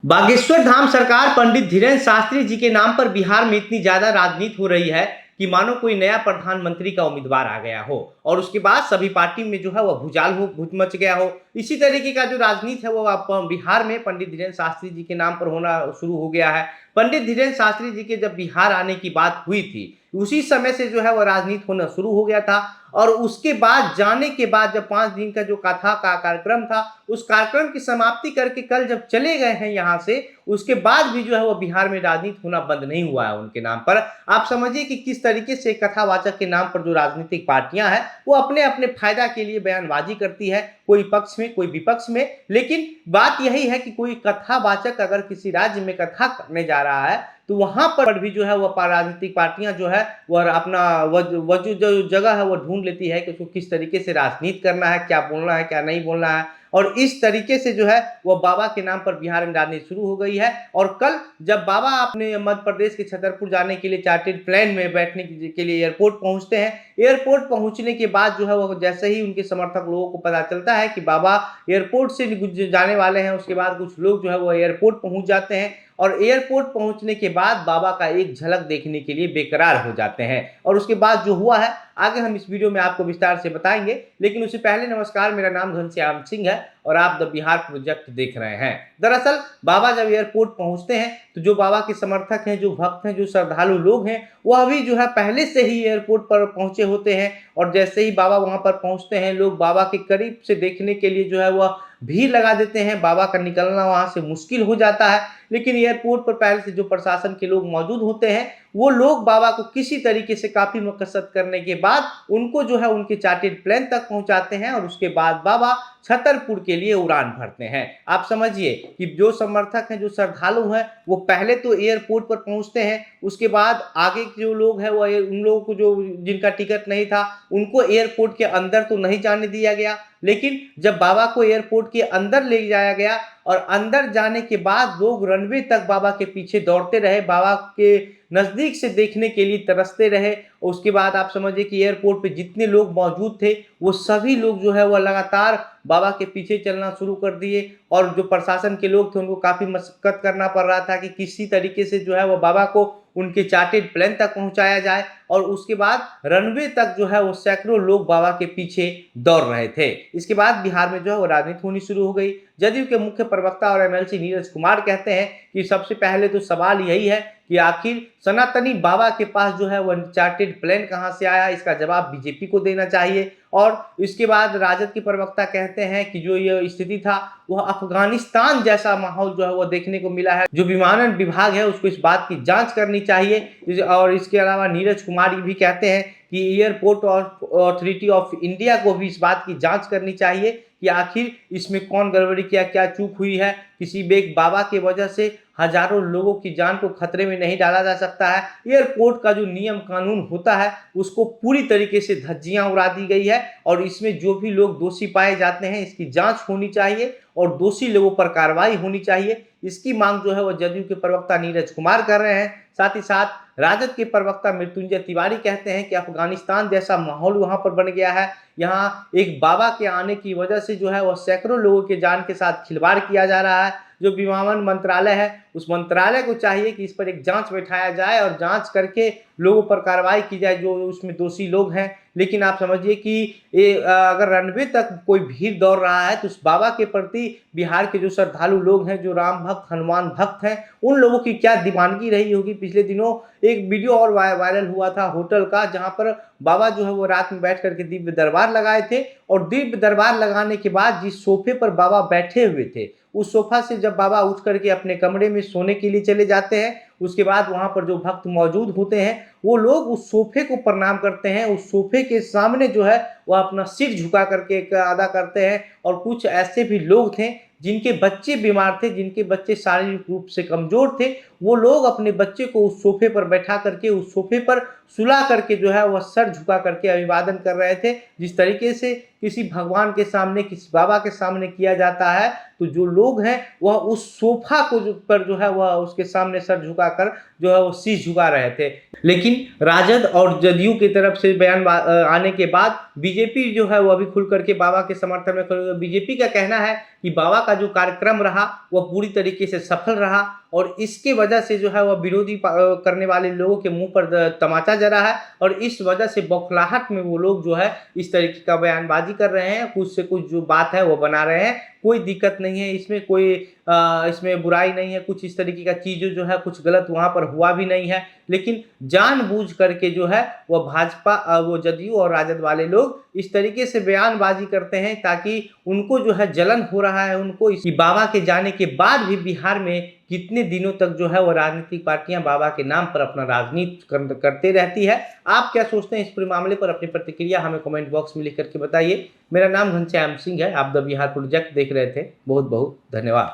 बागेश्वर धाम सरकार पंडित धीरेन्द्र शास्त्री जी के नाम पर बिहार में इतनी ज्यादा राजनीति हो रही है कि मानो कोई नया प्रधानमंत्री का उम्मीदवार आ गया हो और उसके बाद सभी पार्टी में जो है वह भूचाल हो भूत मच गया हो। इसी तरीके का जो राजनीति है वो आप बिहार में पंडित धीरेन्द्र शास्त्री जी के नाम पर होना शुरू हो गया है। पंडित धीरेन्द्र शास्त्री जी के जब बिहार आने की बात हुई थी उसी समय से जो है वह राजनीति होना शुरू हो गया था और उसके बाद जाने के बाद जब 5 दिन का जो कथा का कार्यक्रम था उस कार्यक्रम की समाप्ति करके कल जब चले गए हैं यहाँ से, उसके बाद भी जो है वो बिहार में राजनीति होना बंद नहीं हुआ है उनके नाम पर। आप समझिए कि किस तरीके से कथावाचक के नाम पर जो राजनीतिक पार्टियां हैं वो अपने अपने फायदा के लिए बयानबाजी करती है, कोई पक्ष में कोई विपक्ष में। लेकिन बात यही है कि कोई कथावाचक अगर किसी राज्य में कथा करने जा रहा है तो वहां पर भी जो है वह राजनीतिक पार्टियां जो है वह अपना वह जो जगह है वो ढूंढ लेती है कि उसको किस तरीके से राजनीति करना है, क्या बोलना है क्या नहीं बोलना है। और इस तरीके से जो है वह बाबा के नाम पर बिहार में राजनीति शुरू हो गई है। और कल जब बाबा अपने मध्य प्रदेश के छतरपुर जाने के लिए चार्टेड प्लेन में बैठने के लिए एयरपोर्ट पहुंचते हैं, एयरपोर्ट पहुंचने के बाद जो है वो जैसे ही उनके समर्थक लोगों को पता चलता है कि बाबा एयरपोर्ट से जाने वाले हैं, उसके बाद कुछ लोग जो है वो एयरपोर्ट पहुंच जाते हैं और एयरपोर्ट पहुंचने के बाद बाबा का एक झलक देखने के लिए बेकरार हो जाते हैं। और उसके बाद जो हुआ है आगे हम इस वीडियो में आपको विस्तार से बताएंगे। लेकिन उससे पहले नमस्कार, मेरा नाम घनश्याम सिंह है और आप द बिहार प्रोजेक्ट देख रहे हैं। दरअसल बाबा जब एयरपोर्ट पहुंचते हैं तो जो बाबा के समर्थक हैं, जो भक्त हैं, जो श्रद्धालु लोग हैं वह अभी जो है पहले से ही एयरपोर्ट पर पहुंचे होते हैं। और जैसे ही बाबा वहां पर पहुंचते हैं लोग बाबा के करीब से देखने के लिए जो है वह भीड़ लगा देते हैं। बाबा का निकलना वहां से मुश्किल हो जाता है। लेकिन एयरपोर्ट पर पहले से जो प्रशासन के लोग मौजूद होते हैं वो लोग बाबा को किसी तरीके से काफी मकसद करने के बाद उनको जो है उनके चार्टेड प्लेन तक पहुंचाते हैं और उसके बाद बाबा छतरपुर के लिए उड़ान भरते हैं। आप समझिए कि जो समर्थक हैं, जो श्रद्धालु हैं, वो पहले तो एयरपोर्ट पर पहुंचते हैं, उसके बाद आगे के जो लोग हैं वो उन लोगों को जो जिनका टिकट नहीं था उनको एयरपोर्ट के अंदर तो नहीं जाने दिया गया। लेकिन जब बाबा को एयरपोर्ट के अंदर ले जाया गया और अंदर जाने के बाद लोग रनवे तक बाबा के पीछे दौड़ते रहे, बाबा के नजदीक से देखने के लिए तरसते रहे। उसके बाद आप समझिए कि एयरपोर्ट पे जितने लोग मौजूद थे वो सभी लोग जो है वह लगातार बाबा के पीछे चलना शुरू कर दिए और जो प्रशासन के लोग थे उनको काफी मशक्कत करना पड़ रहा था कि किसी तरीके से जो है वह बाबा को उनके चार्टेड प्लेन तक पहुंचाया जाए। और उसके बाद रनवे तक जो है वो सैकड़ों लोग बाबा के पीछे दौड़ रहे थे। इसके बाद बिहार में जो है वो राजनीति होनी शुरू हो गई। जदयू के मुख्य प्रवक्ता और एमएलसी नीरज कुमार कहते हैं कि सबसे पहले तो सवाल यही है कि आखिर सनातनी बाबा के पास जो है वह चार्टेड प्लेन कहां से आया, इसका जवाब बीजेपी को देना चाहिए। और इसके बाद राजद के प्रवक्ता कहते हैं कि जो ये स्थिति था वह अफगानिस्तान जैसा माहौल जो है वो देखने को मिला है, जो विमानन विभाग है उसको इस बात की जांच करनी चाहिए। और इसके अलावा नीरज कुमार भी कहते हैं कि एयरपोर्ट अथॉरिटी ऑफ इंडिया को भी इस बात की जांच करनी चाहिए कि आखिर इसमें कौन गड़बड़ी किया, क्या चूक हुई है। किसी बेग बाबा की वजह से हजारों लोगों की जान को खतरे में नहीं डाला जा सकता है। एयरपोर्ट का जो नियम कानून होता है उसको पूरी तरीके से धज्जियां उड़ा दी गई है और इसमें जो भी लोग दोषी पाए जाते हैं इसकी जांच होनी चाहिए और दोषी लोगों पर कार्रवाई होनी चाहिए। इसकी मांग जो है वो जदयू के प्रवक्ता नीरज कुमार कर रहे हैं। साथ ही साथ राजद के प्रवक्ता मृत्युंजय तिवारी कहते हैं कि अफगानिस्तान जैसा माहौल वहां पर बन गया है। यहाँ एक बाबा के आने की वजह से जो है वह सैकड़ों लोगों के जान के साथ खिलवाड़ किया जा रहा है। जो विमानन मंत्रालय है उस मंत्रालय को चाहिए कि इस पर एक जांच बैठाया जाए और जांच करके लोगों पर कार्रवाई की जाए जो उसमें दोषी लोग हैं। लेकिन आप समझिए कि अगर रनवे तक कोई भीड़ दौड़ रहा है तो उस बाबा के प्रति बिहार के जो श्रद्धालु लोग हैं, जो राम भक्त हनुमान भक्त हैं, उन लोगों की क्या दीवानगी रही होगी। पिछले दिनों एक वीडियो और वायरल हुआ था होटल का, जहां पर बाबा जो है वो रात में बैठ करके दिव्य दरबार लगाए थे और दिव्य दरबार लगाने के बाद जिस सोफे पर बाबा बैठे हुए थे उस सोफा से जब बाबा उठ करके अपने कमरे में सोने के लिए चले जाते हैं उसके बाद वहां पर जो भक्त मौजूद होते हैं वो लोग उस सोफे को प्रणाम करते हैं। उस सोफे के सामने जो है वह अपना सिर झुका करके अदा करते हैं। और कुछ ऐसे भी लोग थे जिनके बच्चे बीमार थे, जिनके बच्चे शारीरिक रूप से कमजोर थे, वो लोग अपने बच्चे को उस सोफे पर बैठा करके उस सोफे पर सुला करके जो है वह सर झुका करके अभिवादन कर रहे थे। जिस तरीके से किसी भगवान के सामने, किसी बाबा के सामने किया जाता है तो जो लोग हैं वह उस सोफा को पर जो है वह उसके सामने सर झुकाकर जो है वो शीश झुका रहे थे। लेकिन राजद और जदयू की तरफ से बयान आने के बाद बीजेपी जो है वो अभी खुल करके बाबा के समर्थन में खड़ी हुई है। बीजेपी का कहना है कि बाबा का जो कार्यक्रम रहा वह पूरी तरीके से सफल रहा और इसके वजह से जो है वह विरोधी करने वाले लोगों के मुंह पर तमाचा जरा है और इस वजह से बौखलाहट में वो लोग जो है इस तरीके का बयानबाजी कर रहे हैं, कुछ से कुछ जो बात है वो बना रहे हैं। कोई दिक्कत नहीं है इसमें, कोई इसमें बुराई नहीं है, कुछ इस तरीके का चीज़ें जो है कुछ गलत वहाँ पर हुआ भी नहीं है, लेकिन जानबूझ करके जो है वह भाजपा वो जदयू और राजद वाले लोग इस तरीके से बयानबाजी करते हैं ताकि उनको जो है जलन हो रहा है उनको इस बाबा के जाने के बाद भी बिहार में कितने दिनों तक जो है वो राजनीतिक पार्टियां बाबा के नाम पर अपना राजनीति करते रहती है। आप क्या सोचते हैं इस पूरे मामले पर? अपनी प्रतिक्रिया हमें कमेंट बॉक्स में लिख करके बताइए। मेरा नाम घनश्याम सिंह है, आप द बिहार प्रोजेक्ट देख रहे थे। बहुत बहुत धन्यवाद।